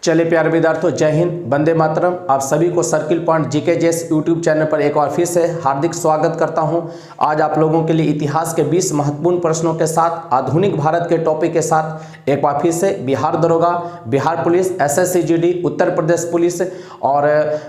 चले प्यारे विद्यार्थियों, जय हिंद, वंदे मातरम। आप सभी को सर्किल पॉइंट जीके जेस यूट्यूब चैनल पर एक बार फिर से हार्दिक स्वागत करता हूं। आज आप लोगों के लिए इतिहास के 20 महत्वपूर्ण प्रश्नों के साथ आधुनिक भारत के टॉपिक के साथ एक बार फिर से बिहार दरोगा, Bihar police, SSC GD, Uttar Pradesh police और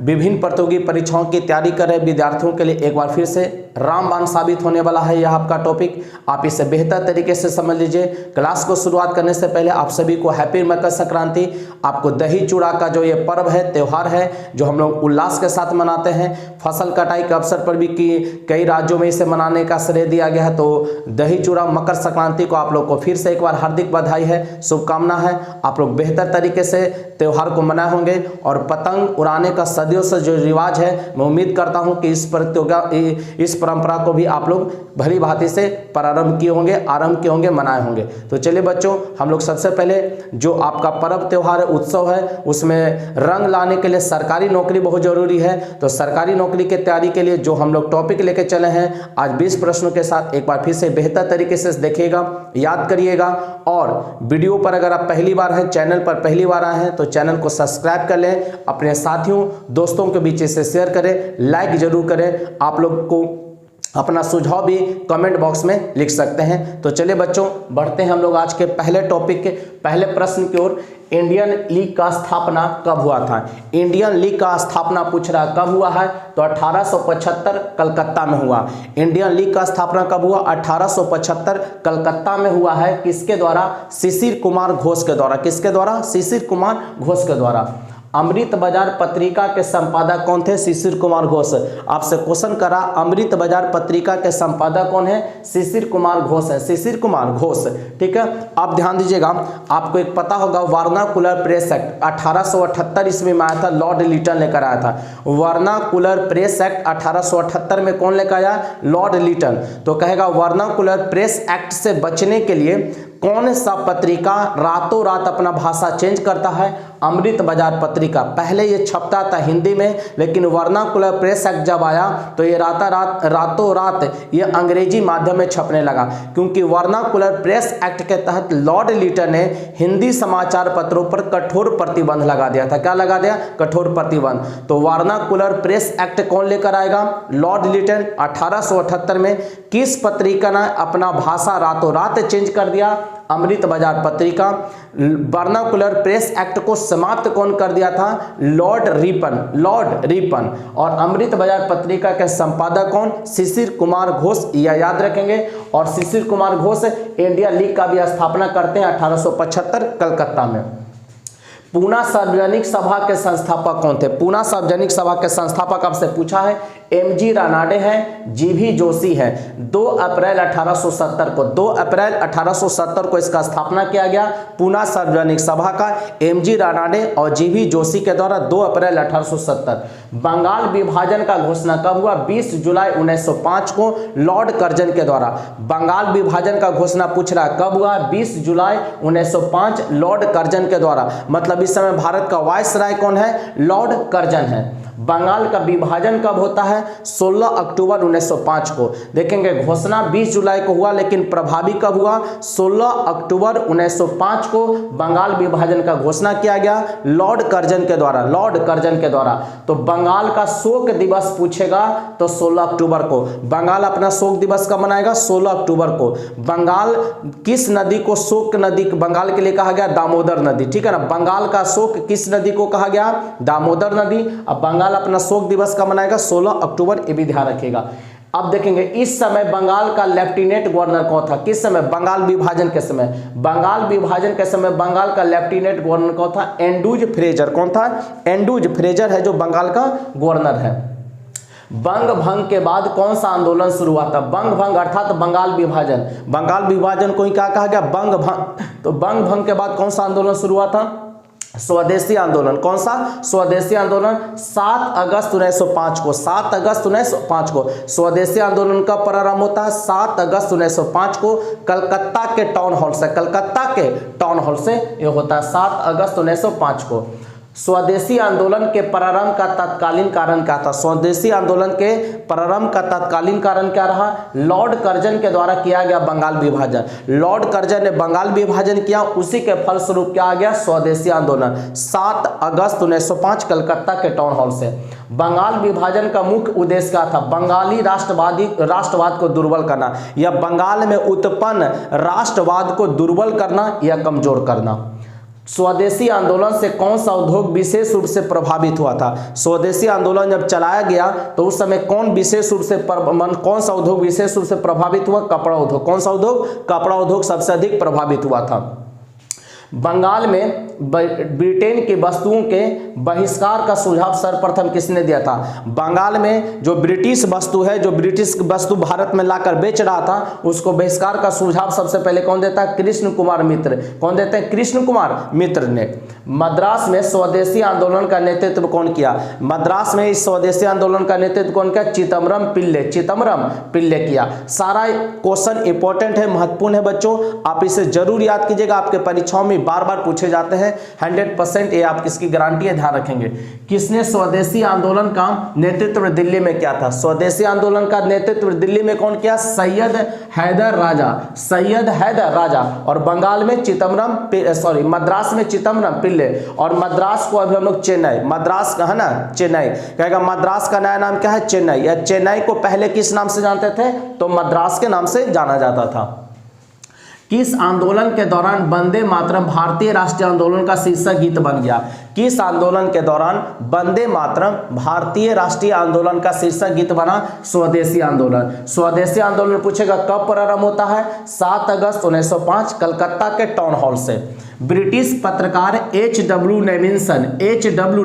विभिन्न प्रतियोगी परीक्षाओं की तैयारी कर रहे विद्यार्थियों के लिए एक बार फिर से रामबाण साबित होने वाला है यह आपका टॉपिक। आप इसे बेहतर तरीके से समझ लीजिए। क्लास को शुरुआत करने से पहले आप सभी को हैप्पी मकर संक्रांति। आपको दही चूड़ा का जो ये पर्व है, त्यौहार है, जो हम लोग उल्लास के साथ मनाते हैं, फसल कटाई के अवसर पर भी कई राज्यों में इसे मनाने का श्रेय दिया गया है। तो दही चूड़ा मकर संक्रांति को आप लोग को फिर से एक बार हार्दिक बधाई है, शुभकामना है। आप लोग बेहतर तरीके से त्यौहार को मनाए होंगे और पतंग उड़ाने का सदियों से जो रिवाज है, मैं उम्मीद करता हूं कि इस परंपरा को भी आप लोग भली भांति से आरंभ किए होंगे, मनाए होंगे। तो चलिए बच्चों, हम लोग सबसे पहले जो आपका पर्व त्यौहार है, उत्सव है, उसमें रंग लाने के लिए सरकारी नौकरी बहुत जरूरी है। तो सरकारी नौकरी की तैयारी के लिए जो हम लोग टॉपिक लेके चले हैं आज 20 प्रश्नों के साथ, एक बार फिर से बेहतर तरीके से देखिएगा, याद करिएगा। और वीडियो पर अगर आप पहली बार हैं, चैनल पर पहली बार आए हैं तो चैनल को सब्सक्राइब कर लें, अपने साथियों दोस्तों के बीच इसे शेयर करें, लाइक जरूर करें। आप लोग को अपना सुझाव भी कमेंट बॉक्स में लिख सकते हैं। तो चलिए बच्चों, बढ़ते हैं हम लोग आज के पहले टॉपिक के पहले प्रश्न की ओर। इंडियन लीग का स्थापना कब हुआ था? इंडियन लीग का स्थापना पूछ रहा कब हुआ है? तो 1875 कलकत्ता में हुआ। इंडियन लीग का स्थापना कब हुआ? 1875 कलकत्ता में हुआ है। किसके द्वारा? शिशिर कुमार घोष के द्वारा। किसके द्वारा? शिशिर कुमार घोष के द्वारा। अमृत बाजार पत्रिका के संपादक कौन थे? शिशिर कुमार घोष। आपसे क्वेश्चन करा, अमृत बाजार पत्रिका के संपादक कौन है? शिशिर कुमार घोष है, शिशिर कुमार घोष। ठीक है, आप ध्यान दीजिएगा। आपको एक पता होगा, वर्नाकुलर प्रेस एक्ट 1878 ईस्वी में आया था, लॉर्ड लिटन लेकर आया था। वर्नाकुलर प्रेस एक्ट 1878 में कौन लेकर आया? लॉर्ड लिटन। तो कहेगा वर्नाकुलर प्रेस एक्ट से बचने के लिए कौन सा पत्रिका रातों रात अपना भाषा चेंज करता है? अमृत बाजार पत्रिका। पहले ये छपता था हिंदी में, लेकिन वर्नाकुलर प्रेस एक्ट जब आया तो ये रातों रात ये अंग्रेजी माध्यम में छपने लगा, क्योंकि वर्नाकुलर प्रेस एक्ट के तहत लॉर्ड लिटन ने हिंदी समाचार पत्रों पर कठोर प्रतिबंध लगा दिया था। क्या लगा दिया? कठोर प्रतिबंध। तो वर्नाकुलर प्रेस एक्ट कौन लेकर आएगा? लॉर्ड लिटन। 1878 में किस पत्रिका ने अपना भाषा रातों रात चेंज कर दिया? अमृत बाजार पत्रिका। वर्नाकुलर प्रेस एक्ट को समाप्त कौन कर दिया था? Lord Ripon. Lord Ripon. और अमृत बाजार पत्रिका के संपादक कौन? शिशिर कुमार घोष। यह याद रखेंगे। और शिशिर कुमार घोष इंडिया लीग का भी स्थापना करते हैं 1875 कलकत्ता में। पूना सार्वजनिक सभा के संस्थापक कौन थे? पूना सार्वजनिक सभा के संस्थापक आपसे पूछा है, एमजी रानाडे हैं, जीवी जोशी है। 2 अप्रैल 1870 को 2 अप्रैल 1870 को इसका स्थापना किया गया, पूना सार्वजनिक सभा का, एमजी रानाडे और जीवी जोशी के द्वारा 2 अप्रैल 1870। बंगाल विभाजन का घोषणा कब हुआ? 20 जुलाई 1905 को लॉर्ड कर्जन के द्वारा। बंगाल विभाजन का घोषणा पूछ रहा कब हुआ? 20 जुलाई 1905 लॉर्ड कर्जन के द्वारा। मतलब इस समय भारत का वायसराय कौन है? लॉर्ड कर्जन है। बंगाल का विभाजन कब होता है? 16 अक्टूबर 1905 को। देखेंगे घोषणा 20 जुलाई को हुआ, लेकिन प्रभावी कब हुआ? 16 अक्टूबर 1905 को बंगाल विभाजन का घोषणा किया गया लॉर्ड कर्जन के द्वारा। लॉर्ड कर्जन के द्वारा। तो बंगाल का शोक दिवस पूछेगा तो 16 अक्टूबर को। बंगाल अपना शोक दिवस कब मनाएगा? 16 अक्टूबर को। बंगाल किस नदी को शोक नदी बंगाल के लिए कहा गया? दामोदर नदी। ठीक है ना, बंगाल का शोक किस नदी को कहा गया? दामोदर नदी। अब बंगाल अपना शोक दिवस कब मनाएगा? 16 अक्टूबर। ये भी ध्यान रखिएगा। अब देखेंगे इस समय बंगाल का लेफ्टिनेंट गवर्नर कौन था? किस समय? बंगाल विभाजन के समय। बंगाल विभाजन के समय बंगाल का लेफ्टिनेंट गवर्नर कौन था? Andrews Fraser. कौन था? एंड्रूज फ्रेजर है जो बंगाल का गवर्नर है। बंग भंग के बाद कौन सा आंदोलन शुरू हुआ था? बंग भंग अर्थात बंगाल विभाजन। बंगाल विभाजन को ही क्या कहा गया? बंग भंग। तो बंग भंग के बाद कौन सा आंदोलन शुरू हुआ था? स्वदेशी आंदोलन। कौन सा? स्वदेशी आंदोलन। 7 अगस्त 1905 को। 7 अगस्त 1905 को स्वदेशी आंदोलन का प्रारंभ होता है। 7 अगस्त 1905 को कलकत्ता के टाउन हॉल से। कलकत्ता के टाउन हॉल से यह होता है 7 अगस्त 1905 को। स्वदेशी आंदोलन के प्रारंभ का तत्कालीन कारण क्या था? स्वदेशी आंदोलन के प्रारंभ का तत्कालीन कारण क्या रहा? लॉर्ड कर्जन के द्वारा किया गया बंगाल विभाजन। लॉर्ड कर्जन ने बंगाल विभाजन किया, उसी के फलस्वरूप क्या आ गया? स्वदेशी आंदोलन। 7 अगस्त 1905 कलकत्ता के टाउन हॉल से। बंगाल विभाजन का मुख्य उद्देश्य क्या था? बंगाली राष्ट्रवाद को दुर्बल करना, या बंगाल में उत्पन्न राष्ट्रवाद को दुर्बल करना या कमजोर करना। स्वदेशी आंदोलन से कौन सा उद्योग विशेष रूप से प्रभावित हुआ था? स्वदेशी आंदोलन जब चलाया गया तो उस समय कौन सा उद्योग विशेष रूप से प्रभावित हुआ? कपड़ा उद्योग। कौन सा उद्योग? कपड़ा उद्योग सबसे अधिक प्रभावित हुआ था। बंगाल में ब्रिटेन की वस्तुओं के बहिष्कार का सुझाव सर्वप्रथम किसने दिया था? बंगाल में जो ब्रिटिश वस्तु है, जो ब्रिटिश वस्तु भारत में लाकर बेच रहा था, उसको बहिष्कार का सुझाव सबसे पहले कौन देता है? कृष्ण कुमार मित्र। कौन देते हैं? कृष्ण कुमार मित्र ने। मद्रास में स्वदेशी आंदोलन का नेतृत्व कौन किया? मद्रास में इस स्वदेशी आंदोलन का नेतृत्व कौन किया? चिदम्बरम पिल्ले किया। सारा क्वेश्चन इंपॉर्टेंट है, महत्वपूर्ण है बच्चों, आप इसे जरूर याद कीजिएगा, आपके परीक्षाओं में बार बार पूछे जाते हैं। 100% ये आप किसकी गारंटी है, ध्यान रखेंगे। किसने स्वदेशी आंदोलन का नेतृत्व दिल्ली में किया था? स्वदेशी आंदोलन का नेतृत्व दिल्ली में कौन किया? सैयद हैदर राजा। और बंगाल में मद्रास में चिदम्बरम पिल्ले, और मद्रास को अभी हम लोग चेन्नई, मद्रास का है ना, चेन्नई कहेगा। मद्रास का नया नाम क्या है? चेन्नई। या चेन्नई को पहले किस नाम से जानते थे? तो मद्रास के नाम से जाना जाता था। किस आंदोलन के दौरान वंदे मातरम भारतीय राष्ट्रीय आंदोलन का शीर्षक गीत बन गया? किस आंदोलन के दौरान वंदे मातरम भारतीय राष्ट्रीय आंदोलन का शीर्षक गीत बना? स्वदेशी आंदोलन। स्वदेशी आंदोलन पूछेगा कब प्रारंभ होता है? 7 अगस्त 1905 कलकत्ता के टाउन हॉल से। ब्रिटिश पत्रकार H.W.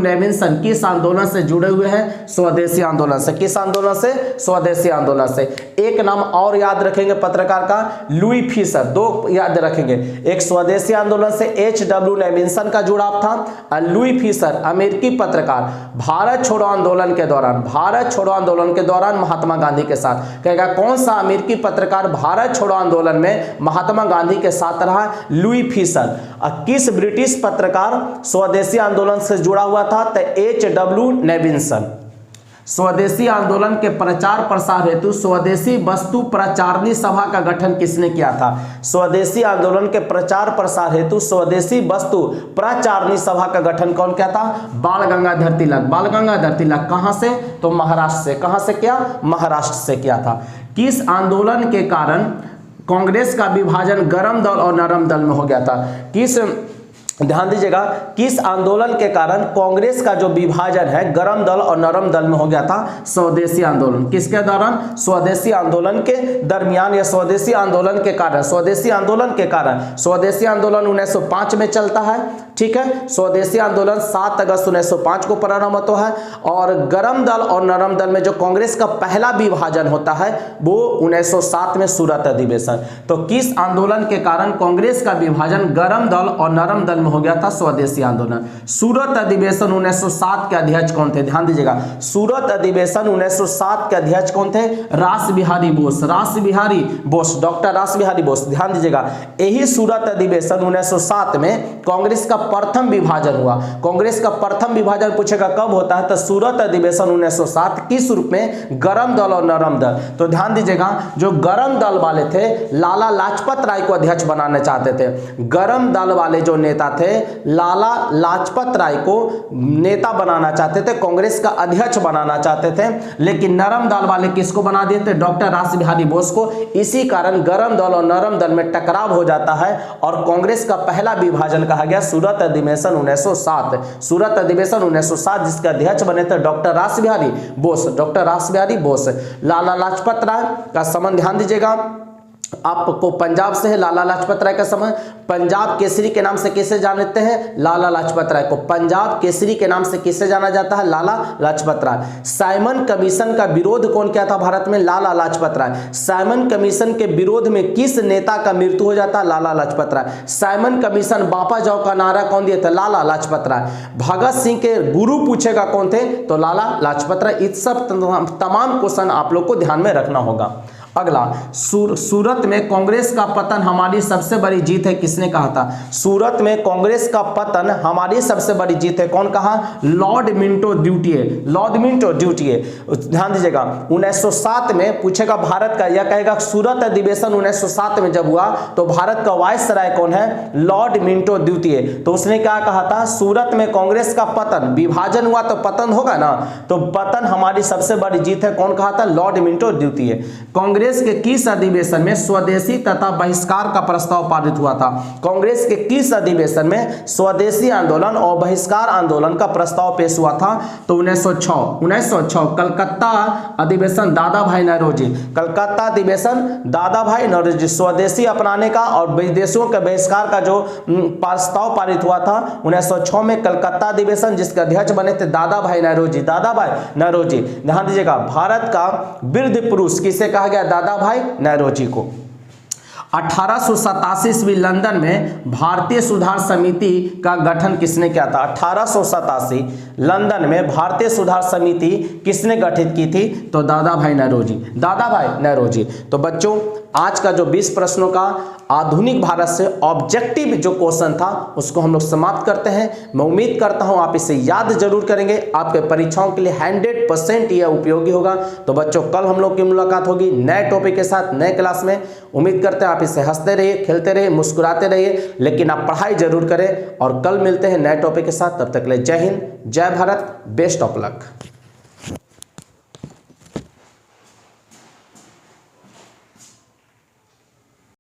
नेविंसन किस आंदोलन से जुड़े हुए हैं? स्वदेशी आंदोलन से। किस आंदोलन से? स्वदेशी आंदोलन से। एक नाम और याद रखेंगे पत्रकार का, लुई फिशर। 2 याद रखेंगे, एक स्वदेशी आंदोलन से H.W. नेविंसन का जुड़ाव था, और लुई फिशर अमेरिकी पत्रकार भारत छोड़ो आंदोलन के दौरान महात्मा गांधी के साथ। कहेगा कौन सा अमेरिकी पत्रकार भारत छोड़ो आंदोलन में महात्मा गांधी के साथ रहा? Louis Fischer. किस ब्रिटिश पत्रकार स्वदेशी आंदोलन से जुड़ा हुआ था? तो H.W. नेविंसन। स्वदेशी आंदोलन के प्रचार प्रसार हेतु स्वदेशी वस्तु प्रचारणी सभा का गठन किसने किया था? स्वदेशी आंदोलन के प्रचार प्रसार हेतु स्वदेशी वस्तु प्रचारणी सभा का गठन कौन किया था? बाल गंगाधर तिलक। कहां से? तो महाराष्ट्र से। कहां से किया? महाराष्ट्र से किया था। किस आंदोलन के कारण कांग्रेस का विभाजन गर्म दल और नरम दल में हो गया था? ध्यान दीजिएगा, किस आंदोलन के कारण कांग्रेस का जो विभाजन है गर्म दल और नरम दल में हो गया था? स्वदेशी आंदोलन। किसके दौरान? स्वदेशी आंदोलन के दरमियान, या स्वदेशी आंदोलन के कारण। स्वदेशी आंदोलन 1905 में चलता है, ठीक है। स्वदेशी आंदोलन 7 अगस्त 1905 को प्रारंभ होता है, और गर्म दल और नरम दल में जो कांग्रेस का पहला विभाजन होता है वो 1907 में सूरत अधिवेशन। तो किस आंदोलन के कारण कांग्रेस का विभाजन गर्म दल और नरम दल हो गया था? स्वदेशी आंदोलन। सूरत अधिवेशन 1907 के अध्यक्ष कौन थे? ध्यान दीजिएगा, सूरत अधिवेशन 1907 के अध्यक्ष कौन थे? रास बिहारी बोस, डॉक्टर रास बिहारी बोस। ध्यान दीजिएगा, यही सूरत अधिवेशन 1907 में कांग्रेस का प्रथम विभाजन हुआ। कांग्रेस का प्रथम विभाजन पूछेगा कब होता है? तो सूरत अधिवेशन 1907। किस रूप में? गर्म दल और नरम दल। तो ध्यान दीजिएगा, जो गर्म दल वाले थे लाला लाजपत राय को अध्यक्ष बनाना चाहते थे। गर्म दल वाले जो नेता थे लाला लाजपत राय को नेता बनाना चाहते थे, कांग्रेस का अध्यक्ष बनाना चाहते थे, लेकिन नरम दल वाले किसको बना दिए थे? डॉक्टर रास बिहारी बोस को। इसी कारण गर्म दल और नरम दल में टकराव हो जाता है, और कांग्रेस का पहला विभाजन कहा गया सूरत अधिवेशन 1907। सूरत अधिवेशन 1907 जिसके अध्यक्ष बने थे डॉक्टर रास बिहारी बोस। लाला लाजपत राय का संबंध ध्यान दीजिएगा, आपको पंजाब से है। लाला लाजपत राय का समय पंजाब केसरी के नाम से किसे जानते हैं? लाला लाजपत राय को पंजाब केसरी के नाम से किसे जाना जाता है? लाला लाजपत राय। साइमन कमीशन का विरोध कौन किया था भारत में? लाला लाजपत राय। साइमन कमीशन के विरोध में किस नेता का मृत्यु हो जाता है? लाला लाजपत राय। साइमन कमीशन बापा जाओ का नारा कौन दिया था? लाला लाजपत राय। भगत सिंह के गुरु पूछेगा कौन थे? तो लाला लाजपत राय। इस सब तमाम क्वेश्चन आप लोग को ध्यान में रखना होगा। अगला, सूरत में कांग्रेस का पतन हमारी सबसे बड़ी जीत है, किसने कहा था? सूरत में कांग्रेस का पतन हमारी सबसे बड़ी जीत है, कौन कहा? लॉर्ड मिंटो ड्यूटिये, लॉर्ड मिंटो ड्यूटिये। ध्यान दीजिएगा, 1907 में पूछेगा भारत का, यह कहेगा सूरत अधिवेशन 1907 में जब हुआ तो भारत का वायसराय कौन है? लॉर्ड मिंटो ड्यूटिये। तो उसने क्या कहा था? सूरत में कांग्रेस का पतन, विभाजन हुआ तो पतन होगा ना, तो पतन हमारी सबसे बड़ी जीत है, कौन कहा था? Lord Minto ड्यूटिये। कांग्रेस के किस अधिवेशन में स्वदेशी तथा बहिष्कार का प्रस्ताव पारित हुआ था? कांग्रेस के किस अधिवेशन में स्वदेशी आंदोलन और बहिष्कार आंदोलन का प्रस्ताव पेश हुआ था? तो 1906 कलकत्ता अधिवेशन, दादा भाई नौरोजी। कलकत्ता अधिवेशन दादा भाई नौरोजी, स्वदेशी अपनाने का और विदेशियों के बहिष्कार का जो प्रस्ताव पारित हुआ था 1906 में कलकत्ता अधिवेशन, जिसके अध्यक्ष बने थे दादा भाई नौरोजी, दादा भाई नौरोजी। ध्यान दीजिएगा, भारत का वृद्ध पुरुष किसे कहा गया? दादा भाई नौरोजी को। 1887 ईस्वी लंदन में भारतीय सुधार समिति का गठन किसने किया था? 1887 लंदन में भारतीय सुधार समिति किसने गठित की थी? तो दादा भाई नौरोजी, दादा भाई नौरोजी। तो बच्चों, आज का जो 20 प्रश्नों का आधुनिक भारत से ऑब्जेक्टिव जो क्वेश्चन था उसको हम लोग समाप्त करते हैं। मैं उम्मीद करता हूं आप इसे याद जरूर करेंगे, आपके परीक्षाओं के लिए 100% यह उपयोगी होगा। तो बच्चों, कल हम लोग की मुलाकात होगी नए टॉपिक के साथ, नए क्लास में। उम्मीद करते हैं आप इसे हंसते रहिए, खेलते रहिए, मुस्कुराते रहिए, लेकिन आप पढ़ाई जरूर करें। और कल मिलते हैं नए टॉपिक के साथ, तब तक के लिए जय हिंद, जय भारत, बेस्ट ऑफ लक।